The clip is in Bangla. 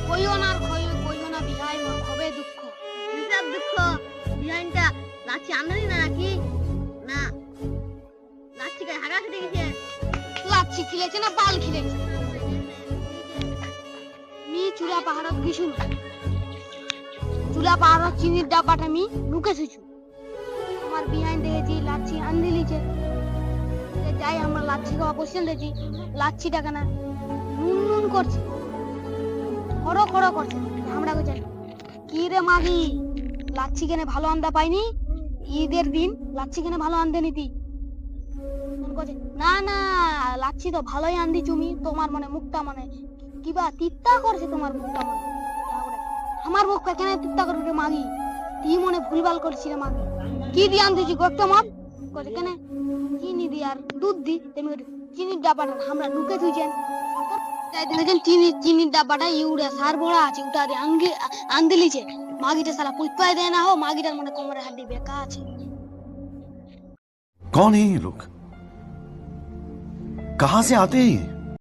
কইও না কইও না বিহাই মোর হবে দুঃখ। হিসাব দুঃখ বিহাইনটা লাচ্ছি আনলি না নাকি না লাচ্ছি গায়ে হাগা খেতে গেছে লাচ্ছি খিলেছে না পাল খিলেছে মি চুলা পাহাড়ত গিছু না চুলা পাহাড়ত চিনির ডাব্বাটা মি নুকে শুছু আমার বিহাইন দেখেছি লাচ্ছি আন দিলিছে যাই আমরা লাচ্ছি খাওয়া বসে দেখি লাচ্ছিটা কেনা নুন নুন করছে খড়ো খড়ো করছে আমরা যাই কি রে মাগি লাচ্ছি কেনে ভালো আন্দা পাইনি ঈদের দিন লাচ্ছি কেনে ভালো আনতে নিতি না না লাচ্ছি তো ভালোই আনদি তুমি তোমার মানে মুখটা মানে কিবা তিত্তা করছে তোমার মুখটা মানে আমার মুখটা কেন তিত্তা করবে রে মাগি তুই মনে ভুলভাল করছিস রে মাগি কি দিয়ে আনতেছি গোটা মাপ করে কেন চিনি দি আর দুধ দি তেমনি চিনির ডাব্বাটা আমরা ঢুকে থুইছেন তাই দেখেন চিনির ডাব্বাটা ইউরিয়া সার বড়া আছে ওটা দিয়ে আনদিলিছে মাগিটা সালা পুইপাই দেয় না হো মাগিটার মনে কোমরে হাড্ডি বেকা আছে कौन है ये लोग? कहां से आते हैं ये?